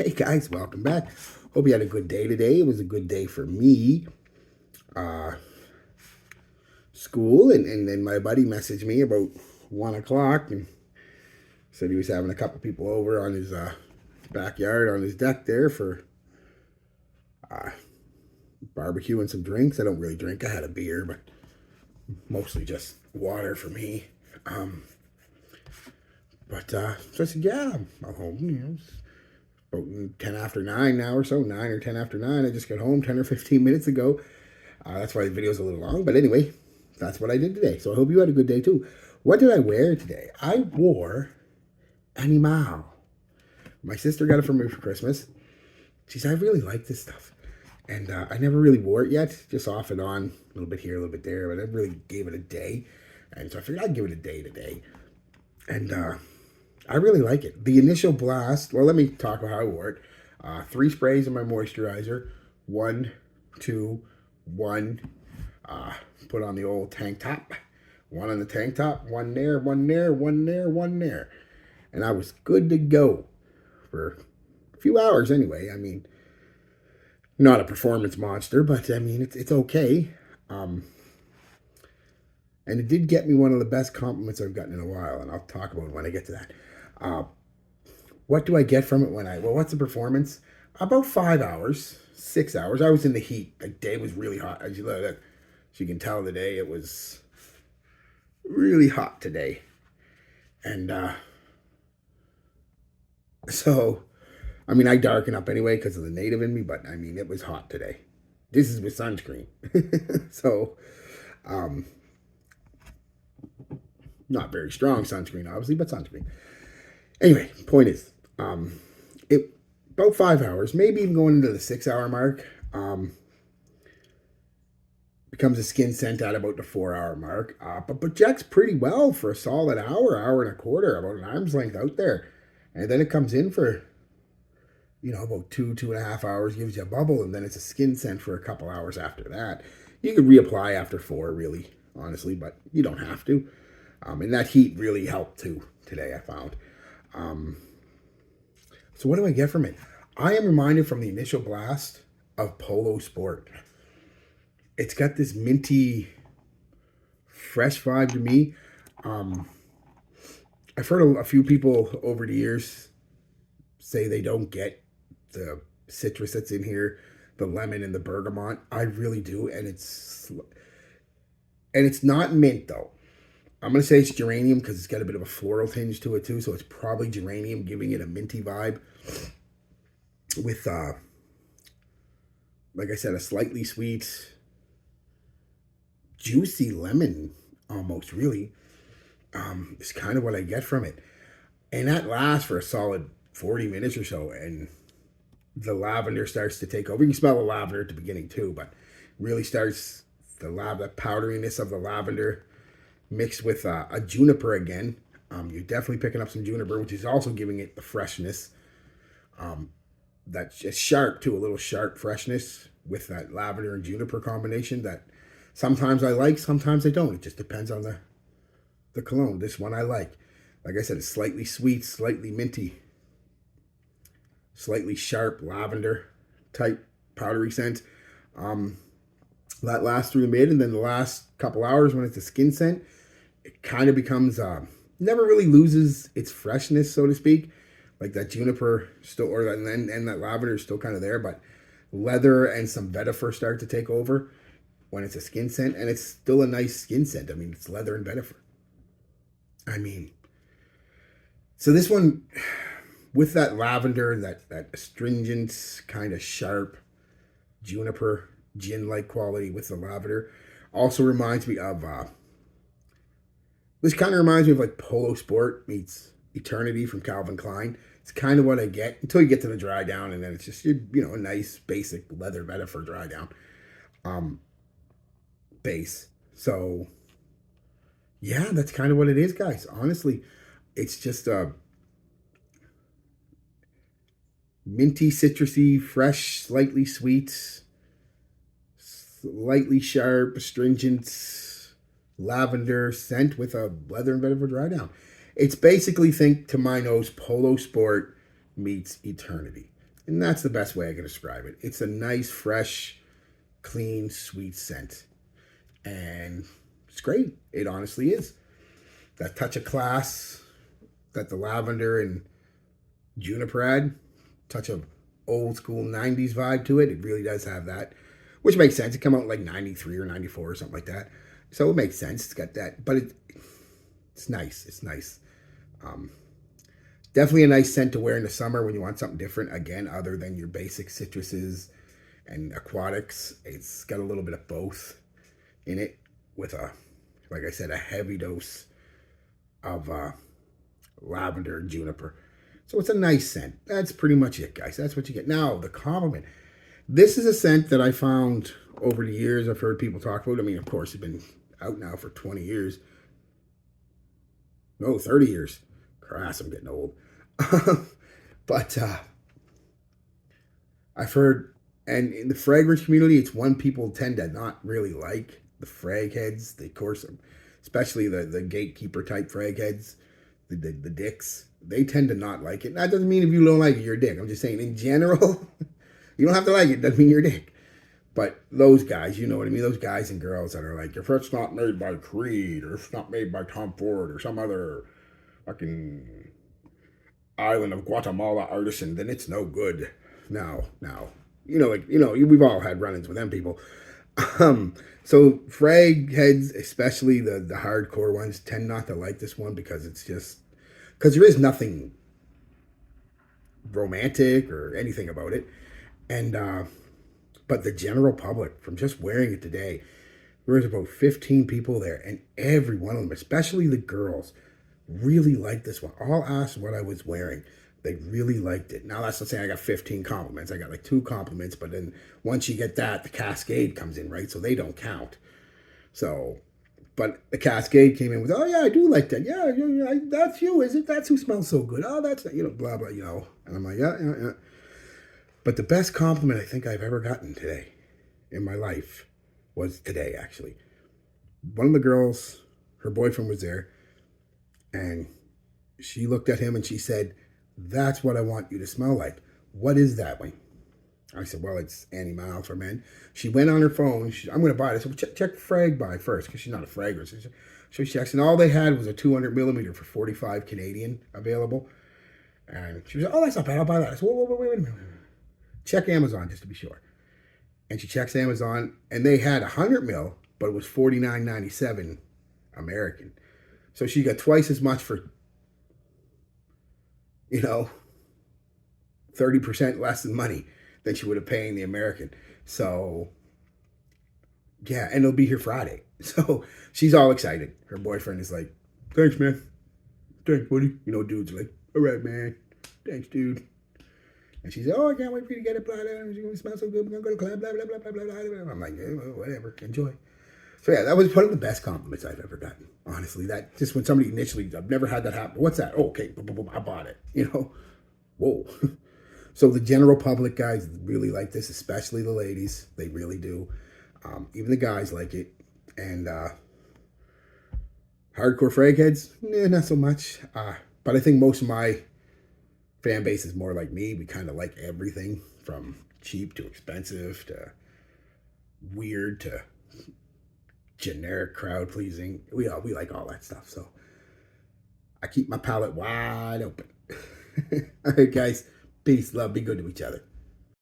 Hey guys, welcome back. Hope you had a good day today. It was a good day for me. Uh, School, and then my buddy messaged me about 1 o'clock and said he was having a couple people over on his backyard on his deck there for uh, barbecue and some drinks. I don't really drink. I had a beer, but mostly just water for me. Um, so I said, yeah, I'm home. It's about 10 after 9 now or so, 9 or 10 after 9. I just got home 10 or 15 minutes ago. That's why the video's a little long. But anyway, that's what I did today. So I hope you had a good day too. What did I wear today? I wore Animale. My sister got it for me for Christmas. She said, I really like this stuff. And I never really wore it yet, just off and on, a little bit here, a little bit there, but I really gave it a day. And so I figured I'd give it a day today. And I really like it. The initial blast, well, let me talk about how I wore it. 3 sprays of my moisturizer. 1, 2, 1. Put on the old tank top. 1 on the tank top, 1 there, 1 there, 1 there, 1 there. And I was good to go for a few hours anyway. I mean, not a performance monster, but I mean, it's okay. Um, and it did get me one of the best compliments I've gotten in a while, and I'll talk about it when I get to that. Uh, what do I get from it well, what's the performance? About 5 hours, 6 hours. I was in the heat. The day was really hot. As you can tell today, it was really hot today. And so, I mean, I darken up anyway because of the native in me, but I mean, it was hot today. This is with sunscreen. So, um, not very strong sunscreen, obviously, but sunscreen. Anyway, point is, it about 5 hours, maybe even going into the 6 hour mark. Becomes a skin scent at about the 4 hour mark. But projects pretty well for a solid hour, hour and a quarter, about an arm's length out there. And then it comes in for, about 2.5 hours, gives you a bubble, and then it's a skin scent for a couple hours after that. You could reapply after 4, really, honestly, but you don't have to. And that heat really helped too today, I found. So what do I get from it? I am reminded from the initial blast of Polo Sport. It's got this minty, fresh vibe to me. I've heard a few people over the years say they don't get the citrus that's in here, the lemon and the bergamot. I really do, and it's not mint though. I'm gonna say it's geranium because it's got a bit of a floral tinge to it too, so it's probably geranium giving it a minty vibe with, like I said, a slightly sweet, juicy lemon almost, really. Is kind of what I get from it. And that lasts for a solid 40 minutes or so, and the lavender starts to take over. You can smell the lavender at the beginning too, but really starts the powderiness of the lavender mixed with a juniper again. You're definitely picking up some juniper, which is also giving it the freshness. That's just sharp too, a little sharp freshness with that lavender and juniper combination that sometimes I like, sometimes I don't. It just depends on the cologne. This one I like. Like I said, it's slightly sweet, slightly minty, slightly sharp lavender type powdery scent. That lasts through the mid, and then the last couple hours when it's a skin scent, it kind of becomes never really loses its freshness, so to speak. Like that juniper still, and that lavender is still kind of there, but leather and some vetiver start to take over when it's a skin scent, and it's still a nice skin scent. I mean, it's leather and vetiver. I mean, so this one with that lavender, that astringent kind of sharp juniper gin-like quality with the lavender, also reminds me of this kind of reminds me of like Polo Sport meets Eternity from Calvin Klein. It's kind of what I get until you get to the dry down, and then it's just a nice basic leather vetiver dry down base. So yeah, that's kind of what it is, guys. Honestly, it's just a minty, citrusy, fresh, slightly sweet, slightly sharp, astringent lavender scent with a leather and vetiver dry down. It's basically, think to my nose, Polo Sport meets Eternity. And that's the best way I can describe it. It's a nice, fresh, clean, sweet scent. And it's great. It honestly is. That touch of class that the lavender and juniper had, touch of old school 90s vibe to it. It really does have that, which makes sense. It came out in like 93 or 94 or something like that. So it makes sense. It's got that, but it's nice. It's nice. Um, Definitely a nice scent to wear in the summer when you want something different. Again, other than your basic citruses and aquatics. It's got a little bit of both in it with like I said, a heavy dose of lavender and juniper. So it's a nice scent. That's pretty much it, guys. That's what you get. Now, the compliment. This is a scent that I found over the years. I've heard people talk about. I mean, of course, it's been out now for 20 years. No, 30 years. Crass, I'm getting old. But I've heard, and in the fragrance community, it's one people tend to not really like the frag heads. They, of course, especially the gatekeeper type frag heads, the dicks. They tend to not like it. That doesn't mean if you don't like it, you're a dick. I'm just saying in general, you don't have to like it. Doesn't mean you're a dick. But those guys, you know what I mean? Those guys and girls that are like, if it's not made by Creed or if it's not made by Tom Ford or some other fucking island of Guatemala artisan, then it's no good. Now, we've all had run-ins with them people. So frag heads, especially the hardcore ones, tend not to like this one because it's just because there is nothing romantic or anything about it, and but the general public, from just wearing it today, there was about 15 people there, and every one of them, especially the girls, really liked this one. All asked what I was wearing. They really liked it. Now, that's not saying I got 15 compliments. I got like 2 compliments, but then once you get that, the cascade comes in, right? So they don't count. So, but the cascade came in with, oh, yeah, I do like that. Yeah, that's you, is it? That's who smells so good. Oh, that's, blah, blah, And I'm like, yeah, yeah, yeah. But the best compliment I think I've ever gotten today in my life was today, actually. One of the girls, her boyfriend was there, and she looked at him and she said, that's what I want you to smell like. What is that, Wayne? I said, well, it's Animale for men. She went on her phone. I'm going to buy this. So check the frag buy first because she's not a fragrance. So she checks, and all they had was a 200 millimeter for 45 Canadian available. And she was like, oh, that's not bad. I'll buy that. I said, wait a minute. Check Amazon just to be sure. And she checks Amazon, and they had 100 mil, but it was $49.97 American. So she got twice as much for, 30% less than money than she would have paid the American. So, yeah, and it'll be here Friday. So she's all excited. Her boyfriend is like, thanks, man. Thanks, buddy. Dude's like, all right, man. Thanks, dude. And she said, oh, I can't wait for you to get it. Blah, blah, blah. It's going to smell so good. We're going to go to the club. Blah, blah, blah, blah, blah, blah. I'm like, yeah, whatever. Enjoy. So, yeah, that was one of the best compliments I've ever gotten. Honestly, that just when somebody initially, I've never had that happen. What's that? Oh, okay. I bought it. Whoa. So the general public, guys, really like this, especially the ladies. They really do. Even the guys like it. And hardcore frag heads, not so much. But I think most of my fan base is more like me. We kind of like everything from cheap to expensive to weird to generic crowd pleasing. We like all that stuff. So I keep my palate wide open. All right, guys. Peace, love, be good to each other.